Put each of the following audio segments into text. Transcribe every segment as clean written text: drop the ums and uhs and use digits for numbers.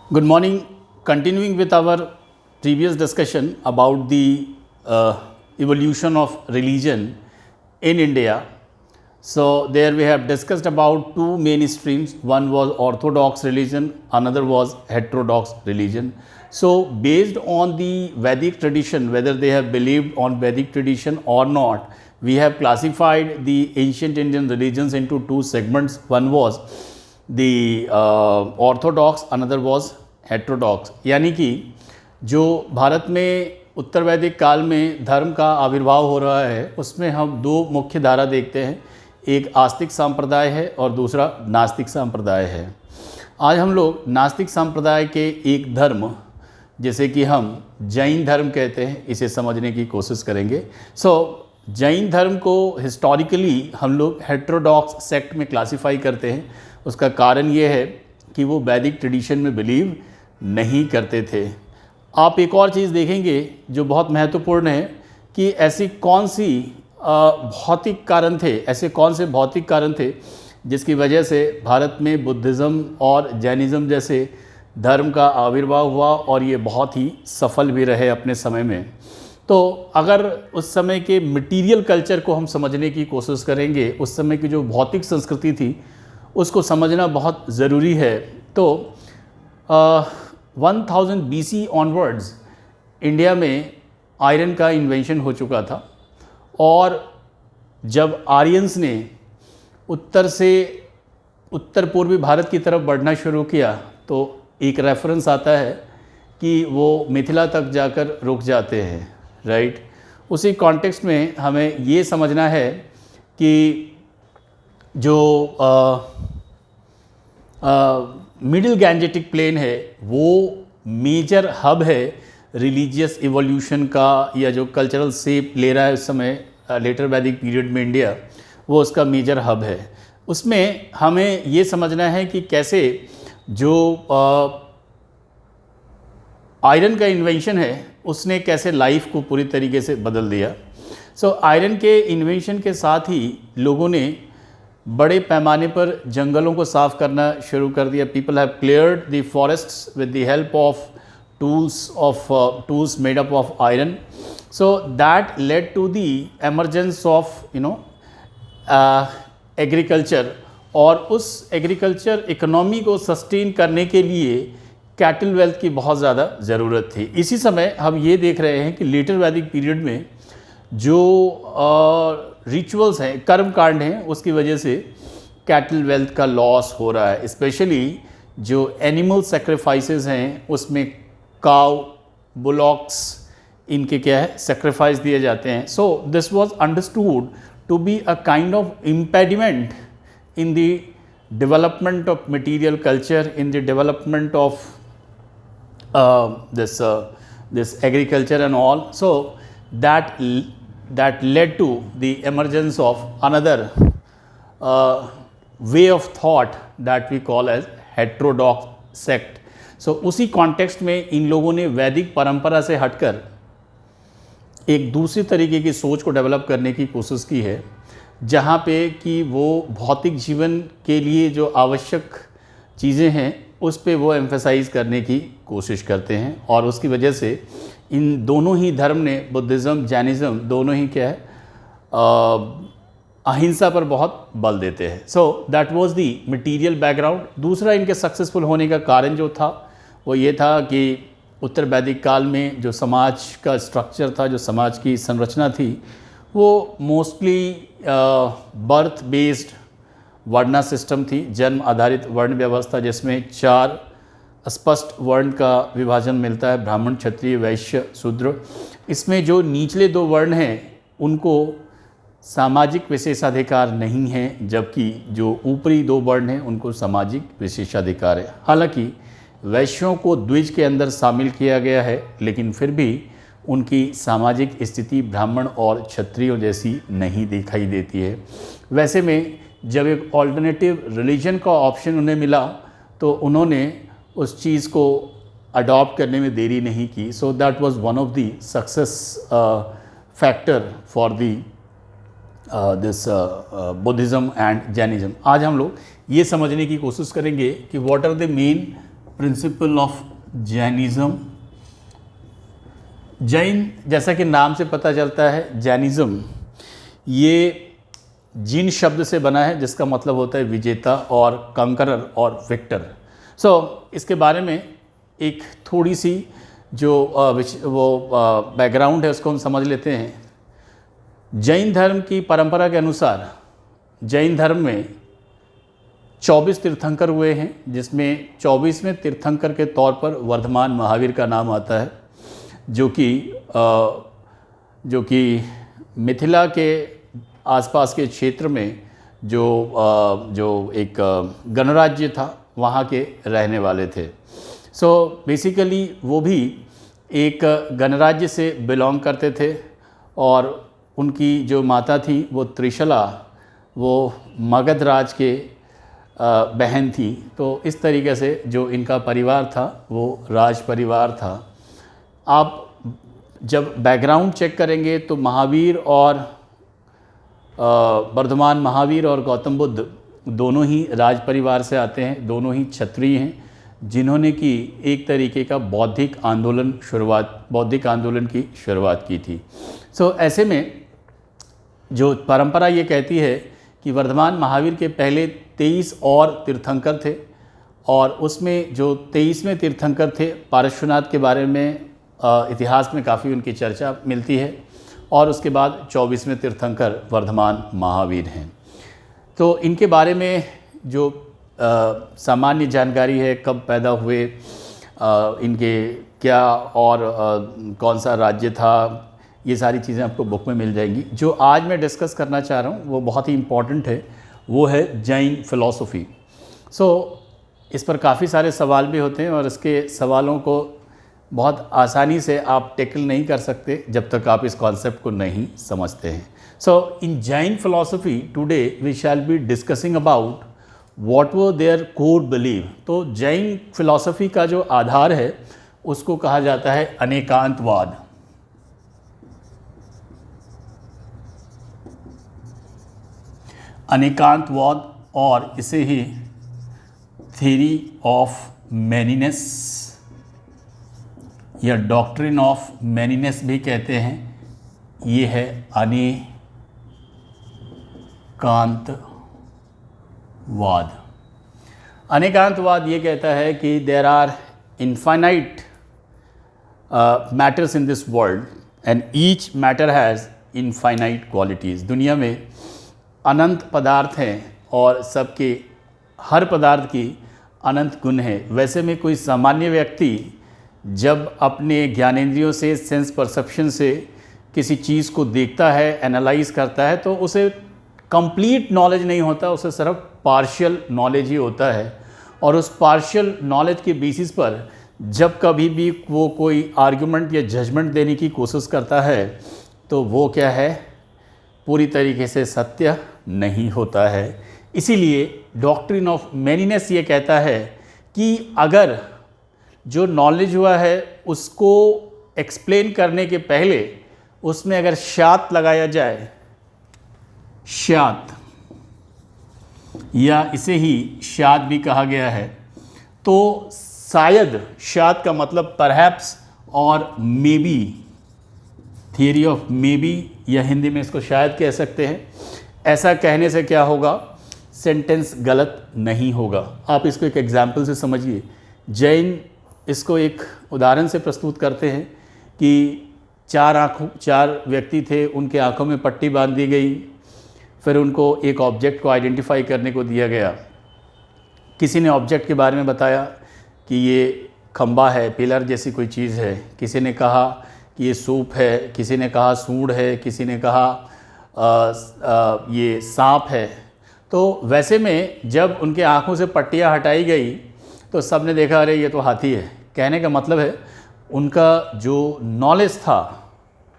Good morning. Continuing with our previous discussion about the evolution of religion in India. So, there we have discussed about two main streams. One was Orthodox religion, another was heterodox religion. So, based on the Vedic tradition, whether they have believed on Vedic tradition or not, we have classified the ancient Indian religions into two segments. One was the Orthodox, another was heterodox. यानी कि जो भारत में उत्तर वैदिक काल में धर्म का आविर्भाव हो रहा है उसमें हम दो मुख्य धारा देखते हैं, एक आस्तिक संप्रदाय है और दूसरा नास्तिक संप्रदाय है। आज हम लोग नास्तिक संप्रदाय के एक धर्म जैसे कि हम जैन धर्म कहते हैं इसे समझने की कोशिश करेंगे। जैन धर्म को हिस्टोरिकली हम लोग हेट्रोडॉक्स सेक्ट में क्लासिफाई करते हैं। उसका कारण ये है कि वो वैदिक ट्रेडिशन में बिलीव नहीं करते थे। आप एक और चीज़ देखेंगे जो बहुत महत्वपूर्ण है कि ऐसी कौन सी भौतिक कारण थे, ऐसे कौन से भौतिक कारण थे जिसकी वजह से भारत में बुद्धिज़्म और जैनिज़्म जैसे धर्म का आविर्भाव हुआ और ये बहुत ही सफल भी रहे अपने समय में। तो अगर उस समय के मटीरियल कल्चर को हम समझने की कोशिश करेंगे, उस समय की जो भौतिक संस्कृति थी उसको समझना बहुत ज़रूरी है। तो 1000 BC ऑनवर्ड्स इंडिया में आयरन का इन्वेंशन हो चुका था और जब आर्यंस ने उत्तर से उत्तर पूर्वी भारत की तरफ बढ़ना शुरू किया तो एक रेफरेंस आता है कि वो मिथिला तक जाकर रुक जाते हैं, राइट। उसी कॉन्टेक्स्ट में हमें ये समझना है कि जो मिडिल गैंजेटिक प्लेन है वो मेजर हब है रिलीजियस इवोल्यूशन का, या जो कल्चरल शेप ले रहा है उस समय लेटर वैदिक पीरियड में इंडिया, वो उसका मेजर हब है। उसमें हमें ये समझना है कि कैसे जो आयरन का इन्वेंशन है उसने कैसे लाइफ को पूरी तरीके से बदल दिया। आयरन के इन्वेंशन के साथ ही लोगों ने बड़े पैमाने पर जंगलों को साफ़ करना शुरू कर दिया। People have cleared the forests with the help of tools made up of iron. So that led to the emergence of agriculture, और उस एग्रीकल्चर इकोनॉमी को सस्टेन करने के लिए कैटल वेल्थ की बहुत ज़्यादा ज़रूरत थी। इसी समय हम ये देख रहे हैं कि लेटर वैदिक पीरियड में जो रिचुअल्स हैं, कर्म कांड हैं, उसकी वजह से कैटल वेल्थ का लॉस हो रहा है। स्पेशली जो एनिमल सेक्रीफाइसेस हैं उसमें काउ, बुलॉक्स, इनके क्या है सेक्रीफाइस दिए जाते हैं। So this was understood to be a kind of impediment in the development of material culture, in the development of this agriculture and all. So that led to the emergence of another way of thought that we call as heterodox sect. So उसी context में इन लोगों ने वैदिक परंपरा से हटकर एक दूसरी तरीके की सोच को डेवलप करने की कोशिश की है, जहाँ पे कि वो भौतिक जीवन के लिए जो आवश्यक चीज़ें हैं उस पे वो एम्फेसाइज़ करने की कोशिश करते हैं। और उसकी वजह से इन दोनों ही धर्म ने, बुद्धिज़्म जैनिज़्म, दोनों ही क्या है अहिंसा पर बहुत बल देते हैं। सो that was the material background. दूसरा इनके सक्सेसफुल होने का कारण जो था वो ये था कि उत्तर वैदिक काल में जो समाज का स्ट्रक्चर था, जो समाज की संरचना थी, वो मोस्टली बर्थ बेस्ड वर्णा सिस्टम थी, जन्म आधारित वर्ण व्यवस्था, जिसमें 4 स्पष्ट वर्ण का विभाजन मिलता है, ब्राह्मण, क्षत्रिय, वैश्य, शूद्र। इसमें जो निचले 2 वर्ण हैं उनको सामाजिक विशेषाधिकार नहीं है, जबकि जो ऊपरी 2 वर्ण हैं उनको सामाजिक विशेषाधिकार है। हालांकि वैश्यों को द्विज के अंदर शामिल किया गया है, लेकिन फिर भी उनकी सामाजिक स्थिति ब्राह्मण और क्षत्रियों जैसी नहीं दिखाई देती है। वैसे में जब एक ऑल्टरनेटिव रिलीजन का ऑप्शन उन्हें मिला तो उन्होंने उस चीज़ को अडॉप्ट करने में देरी नहीं की। So that was one of the success factor for the this Buddhism and Jainism. आज हम लोग ये समझने की कोशिश करेंगे कि what are the main principle of Jainism. Jain, जैसा कि नाम से पता चलता है, जैनिज़्म ये जिन शब्द से बना है जिसका मतलब होता है विजेता और कंकरर और विक्टर। इसके बारे में एक थोड़ी सी जो बैकग्राउंड है उसको हम समझ लेते हैं। जैन धर्म की परंपरा के अनुसार जैन धर्म में 24 तीर्थंकर हुए हैं, जिसमें 24वें तीर्थंकर के तौर पर वर्धमान महावीर का नाम आता है, जो कि मिथिला के आसपास के क्षेत्र में जो एक गणराज्य था वहाँ के रहने वाले थे। बेसिकली वो भी एक गणराज्य से बिलोंग करते थे और उनकी जो माता थी वो त्रिशला, वो मगध राज के बहन थी। तो इस तरीके से जो इनका परिवार था वो राज परिवार था। आप जब बैकग्राउंड चेक करेंगे तो महावीर और वर्धमान महावीर और गौतम बुद्ध दोनों ही राज परिवार से आते हैं, दोनों ही क्षत्रिय हैं, जिन्होंने कि एक तरीके का बौद्धिक आंदोलन की शुरुआत की थी। ऐसे में जो परंपरा ये कहती है कि वर्धमान महावीर के पहले 23 और तीर्थंकर थे और उसमें जो 23वें तीर्थंकर थे, पार्श्वनाथ के बारे में इतिहास में काफ़ी उनकी चर्चा मिलती है, और उसके बाद 24वें तीर्थंकर वर्धमान महावीर हैं। तो इनके बारे में जो सामान्य जानकारी है, कब पैदा हुए, इनके क्या और कौन सा राज्य था, ये सारी चीज़ें आपको बुक में मिल जाएंगी। जो आज मैं डिस्कस करना चाह रहा हूँ वो बहुत ही इम्पॉर्टेंट है, वो है जैन फ़िलॉसफ़ी। इस पर काफ़ी सारे सवाल भी होते हैं और इसके सवालों को बहुत आसानी से आप टैकल नहीं कर सकते जब तक आप इस कॉन्सेप्ट को नहीं समझते हैं। In Jain philosophy today we shall be discussing about what were their core believe. तो जैन फिलॉसफी का जो आधार है उसको कहा जाता है अनेकांतवाद। अनेकांतवाद, और इसे ही थ्योरी ऑफ मैनीनेस या डॉक्ट्रिन ऑफ मैनीनेस भी कहते हैं। ये है अनेकांतवाद। अनेकांतवाद ये कहता है कि there are infinite matters in this world and each matter has infinite qualities. दुनिया में अनंत पदार्थ हैं और सबके हर पदार्थ की अनंत गुण है। वैसे में कोई सामान्य व्यक्ति जब अपने ज्ञानेंद्रियों से, सेंस परसेप्शन से किसी चीज़ को देखता है, एनालाइज करता है, तो उसे कंप्लीट नॉलेज नहीं होता, उसे सिर्फ पार्शियल नॉलेज ही होता है। और उस पार्शियल नॉलेज के बेसिस पर जब कभी भी वो कोई आर्गुमेंट या जजमेंट देने की कोशिश करता है तो वो क्या है, पूरी तरीके से सत्य नहीं होता है। इसीलिए डॉक्ट्रिन ऑफ मैनीनेस ये कहता है कि अगर जो नॉलेज हुआ है उसको एक्सप्लेन करने के पहले उसमें अगर शात लगाया जाए, शात, या इसे ही शात भी कहा गया है, तो शायद, शात का मतलब परहैप्स और may be, theory of may be, या हिंदी में इसको शायद कह सकते हैं। ऐसा कहने से क्या होगा, सेंटेंस गलत नहीं होगा। आप इसको एक एग्जाम्पल से समझिए। जैन इसको एक उदाहरण से प्रस्तुत करते हैं कि चार व्यक्ति थे, उनके आँखों में पट्टी बांध दी गई, फिर उनको एक ऑब्जेक्ट को आइडेंटिफाई करने को दिया गया। किसी ने ऑब्जेक्ट के बारे में बताया कि ये खंबा है, पिलर जैसी कोई चीज़ है, किसी ने कहा कि ये सूप है, किसी ने कहा सूंड है, किसी ने कहा ये सांप है। तो वैसे में जब उनके आँखों से पट्टियाँ हटाई गई तो सब ने देखा, अरे ये तो हाथी है। कहने का मतलब है उनका जो नॉलेज था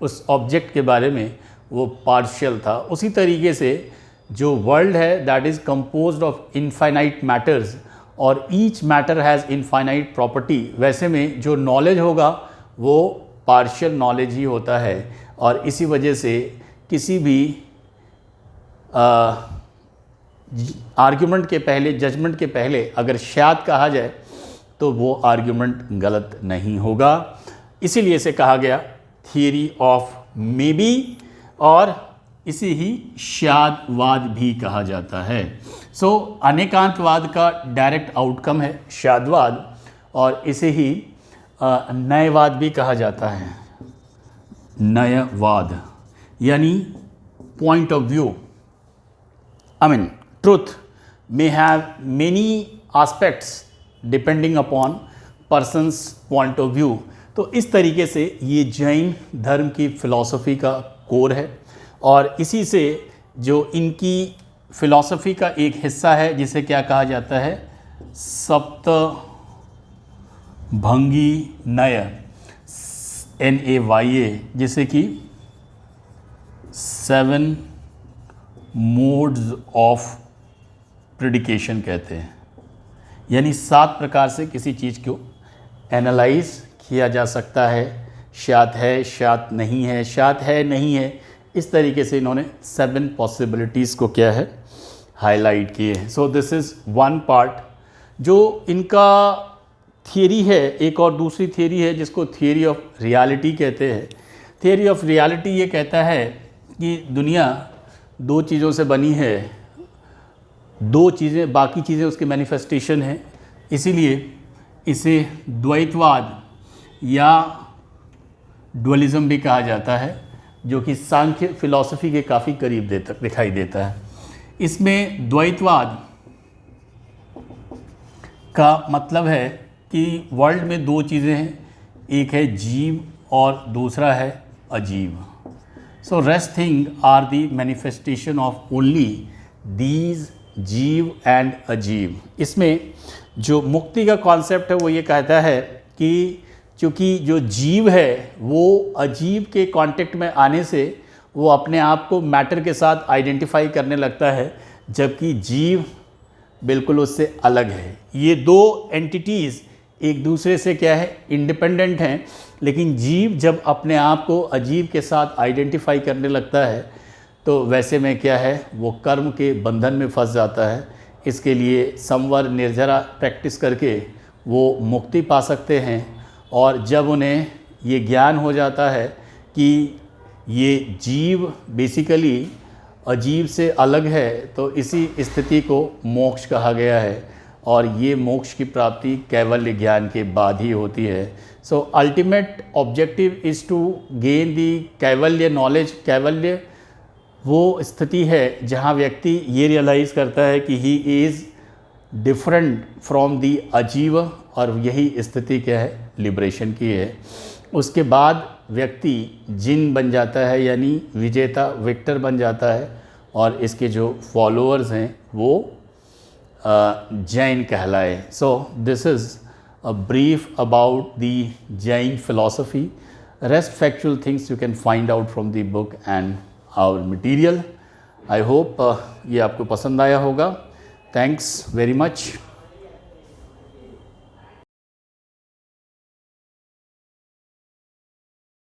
उस ऑब्जेक्ट के बारे में वो पार्शियल था। उसी तरीके से जो वर्ल्ड है that is composed of infinite matters और each matter has infinite property. वैसे में जो नॉलेज होगा वो पार्शियल नॉलेज ही होता है और इसी वजह से किसी भी आर्ग्यूमेंट के पहले, जजमेंट के पहले अगर शायद कहा जाए तो वो आर्ग्यूमेंट गलत नहीं होगा। इसीलिए इसे कहा गया थियरी ऑफ मे बी, और इसे ही शायदवाद भी कहा जाता है। सो अनेकांतवाद का डायरेक्ट आउटकम है शायदवाद, और इसे ही नयवाद भी कहा जाता है। नयवाद यानी point of view, I mean truth may have many aspects depending upon person's point of view। तो इस तरीके से ये जैन धर्म की फिलॉसफी का कोर है, और इसी से जो इनकी फिलॉसफी का एक हिस्सा है जिसे क्या कहा जाता है, सप्तभंगी नय, NAYA, जिसे कि 7 मोड्स ऑफ प्रेडिकेशन कहते हैं। यानी 7 प्रकार से किसी चीज़ को एनालाइज किया जा सकता है, शायद नहीं है, शायद है नहीं है। इस तरीके से इन्होंने 7 पॉसिबिलिटीज़ को क्या है, हाईलाइट किए हैं। So this is one part जो इनका थियरी है। एक और दूसरी थियरी है जिसको थियरी ऑफ रियलिटी कहते हैं। थियरी ऑफ रियलिटी ये कहता है कि दुनिया 2 चीज़ों से बनी है, 2 चीज़ें, बाकी चीज़ें उसके मैनिफेस्टेशन हैं। इसीलिए इसे द्वैतवाद या डुअलिज्म भी कहा जाता है, जो कि सांख्य फिलॉसफी के काफ़ी करीब दिखाई देता है। इसमें द्वैतवाद का मतलब है कि वर्ल्ड में 2 चीज़ें हैं, एक है जीव और दूसरा है अजीव। So rest thing are the manifestation of only these जीव एंड अजीव। इसमें जो मुक्ति का कॉन्सेप्ट है वो ये कहता है कि चूँकि जो जीव है वो अजीव के कांटेक्ट में आने से वो अपने आप को मैटर के साथ आइडेंटिफाई करने लगता है, जबकि जीव बिल्कुल उससे अलग है। ये 2 एंटिटीज़ एक दूसरे से क्या है, इंडिपेंडेंट हैं, लेकिन जीव जब अपने आप को अजीव के साथ आइडेंटिफाई करने लगता है तो वैसे में क्या है, वो कर्म के बंधन में फंस जाता है। इसके लिए संवर निर्जरा प्रैक्टिस करके वो मुक्ति पा सकते हैं, और जब उन्हें ये ज्ञान हो जाता है कि ये जीव बेसिकली अजीव से अलग है, तो इसी स्थिति को मोक्ष कहा गया है, और ये मोक्ष की प्राप्ति कैवल्य ज्ञान के बाद ही होती है। So ultimate objective is to gain the kaivalya knowledge. कैवल्य वो स्थिति है जहाँ व्यक्ति ये रियलाइज़ करता है कि he is different from the अजीव, और यही स्थिति क्या है, लिबरेशन की है। उसके बाद व्यक्ति जिन बन जाता है, यानी विजेता, विक्टर बन जाता है, और इसके जो फॉलोअर्स हैं वो जैन कहलाए। So this is a brief about the Jain philosophy. Rest factual things you can find out from the book and our material. I hope ये आपको पसंद आया होगा. Thanks very much.